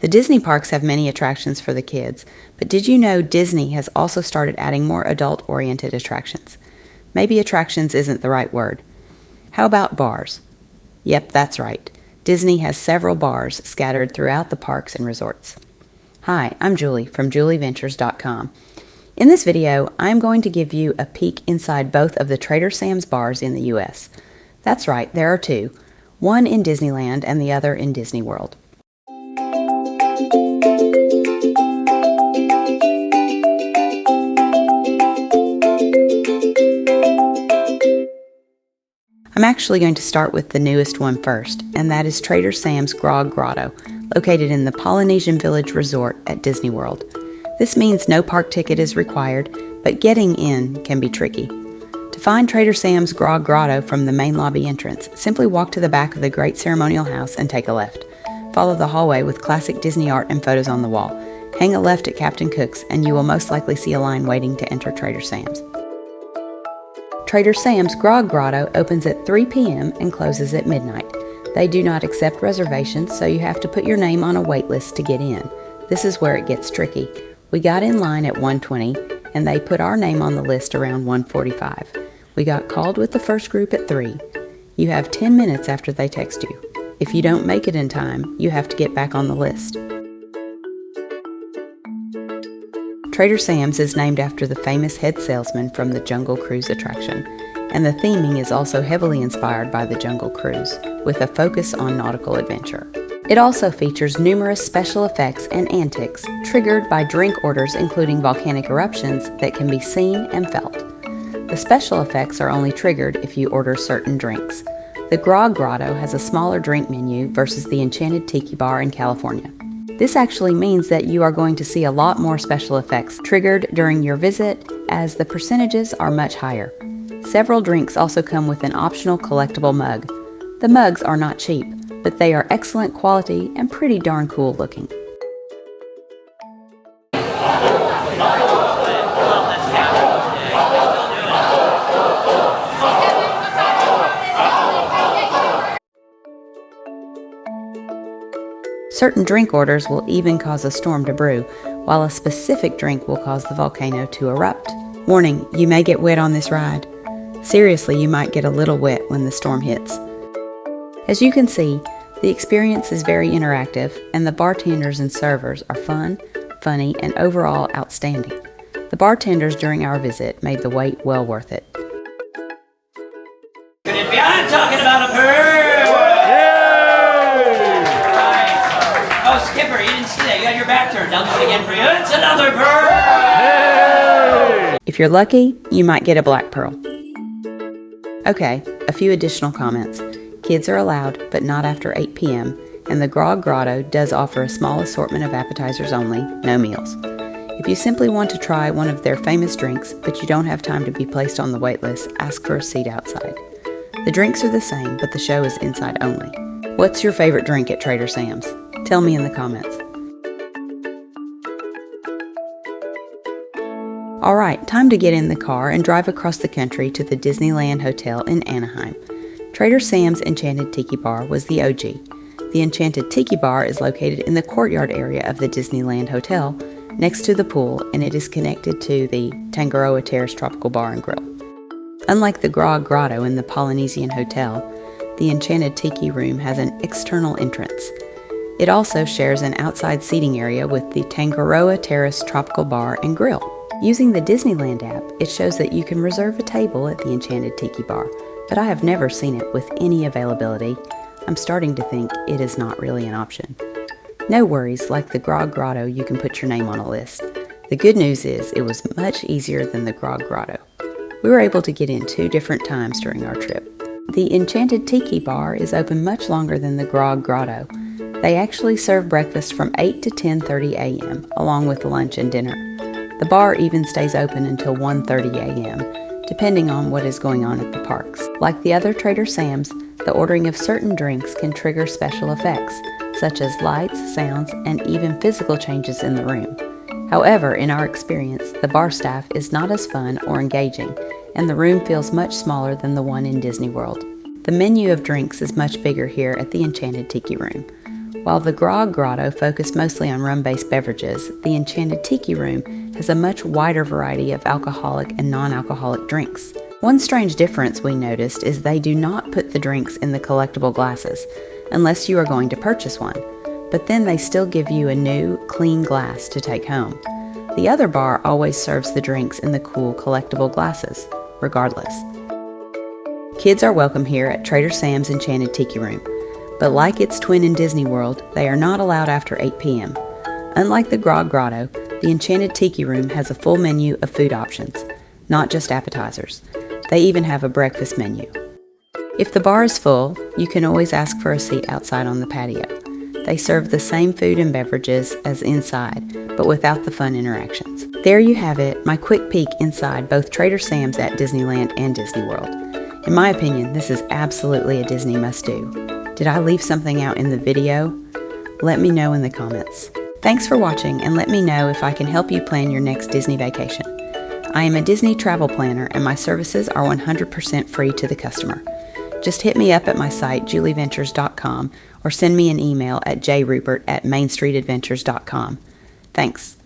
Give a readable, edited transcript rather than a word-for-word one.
The Disney parks have many attractions for the kids, but did you know Disney has also started adding more adult-oriented attractions? Maybe attractions isn't the right word. How about bars? Yep, that's right. Disney has several bars scattered throughout the parks and resorts. Hi, I'm Julie from julieventures.com. In this video, I'm going to give you a peek inside both of the Trader Sam's bars in the U.S. That's right, there are two, one in Disneyland and the other in Disney World. I'm actually going to start with the newest one first, and that is Trader Sam's Grog Grotto, located in the Polynesian Village Resort at Disney World. This means no park ticket is required, but getting in can be tricky. To find Trader Sam's Grog Grotto from the main lobby entrance, simply walk to the back of the Great Ceremonial House and take a left. Follow the hallway with classic Disney art and photos on the wall. Hang a left at Captain Cook's, and you will most likely see a line waiting to enter Trader Sam's. Trader Sam's Grog Grotto opens at 3 p.m. and closes at midnight. They do not accept reservations, so you have to put your name on a wait list to get in. This is where it gets tricky. We got in line at 1:20, and they put our name on the list around 1:45. We got called with the first group at 3. You have 10 minutes after they text you. If you don't make it in time, you have to get back on the list. Trader Sam's is named after the famous head salesman from the Jungle Cruise attraction, and the theming is also heavily inspired by the Jungle Cruise, with a focus on nautical adventure. It also features numerous special effects and antics triggered by drink orders including volcanic eruptions that can be seen and felt. The special effects are only triggered if you order certain drinks. The Grog Grotto has a smaller drink menu versus the Enchanted Tiki Bar in California. This actually means that you are going to see a lot more special effects triggered during your visit, as the percentages are much higher. Several drinks also come with an optional collectible mug. The mugs are not cheap, but they are excellent quality and pretty darn cool looking. Certain drink orders will even cause a storm to brew, while a specific drink will cause the volcano to erupt. Warning, you may get wet on this ride. Seriously, you might get a little wet when the storm hits. As you can see, the experience is very interactive, and the bartenders and servers are fun, funny, and overall outstanding. The bartenders during our visit made the wait well worth it. I'm talking about a bird! Skipper, you didn't see that. You had your back turned. I'll do it again for you. It's another bird! Hey! If you're lucky, you might get a black pearl. Okay, a few additional comments. Kids are allowed, but not after 8 p.m., and the Grog Grotto does offer a small assortment of appetizers only, no meals. If you simply want to try one of their famous drinks, but you don't have time to be placed on the wait list, ask for a seat outside. The drinks are the same, but the show is inside only. What's your favorite drink at Trader Sam's? Tell me in the comments. Alright, time to get in the car and drive across the country to the Disneyland Hotel in Anaheim. Trader Sam's Enchanted Tiki Bar was the OG. The Enchanted Tiki Bar is located in the courtyard area of the Disneyland Hotel, next to the pool, and it is connected to the Tangaroa Terrace Tropical Bar and Grill. Unlike the Grog Grotto in the Polynesian Hotel, the Enchanted Tiki Room has an external entrance. It also shares an outside seating area with the Tangaroa Terrace Tropical Bar and Grill. Using the Disneyland app, it shows that you can reserve a table at the Enchanted Tiki Bar, but I have never seen it with any availability. I'm starting to think it is not really an option. No worries, like the Grog Grotto, you can put your name on a list. The good news is it was much easier than the Grog Grotto. We were able to get in 2 different times during our trip. The Enchanted Tiki Bar is open much longer than the Grog Grotto. They actually serve breakfast from 8 to 10:30 a.m., along with lunch and dinner. The bar even stays open until 1:30 a.m., depending on what is going on at the parks. Like the other Trader Sam's, the ordering of certain drinks can trigger special effects, such as lights, sounds, and even physical changes in the room. However, in our experience, the bar staff is not as fun or engaging, and the room feels much smaller than the one in Disney World. The menu of drinks is much bigger here at the Enchanted Tiki Room. While the Grog Grotto focused mostly on rum-based beverages, the Enchanted Tiki Room has a much wider variety of alcoholic and non-alcoholic drinks. One strange difference we noticed is they do not put the drinks in the collectible glasses, unless you are going to purchase one, but then they still give you a new, clean glass to take home. The other bar always serves the drinks in the cool collectible glasses, regardless. Kids are welcome here at Trader Sam's Enchanted Tiki Room, but like its twin in Disney World, they are not allowed after 8 p.m. Unlike the Grog Grotto, the Enchanted Tiki Room has a full menu of food options, not just appetizers. They even have a breakfast menu. If the bar is full, you can always ask for a seat outside on the patio. They serve the same food and beverages as inside, but without the fun interactions. There you have it, my quick peek inside both Trader Sam's at Disneyland and Disney World. In my opinion, this is absolutely a Disney must-do. Did I leave something out in the video? Let me know in the comments. Thanks for watching, and let me know if I can help you plan your next Disney vacation. I am a Disney travel planner, and my services are 100% free to the customer. Just hit me up at my site, julieventures.com, or send me an email at jrupert@mainstreetadventures.com. Thanks.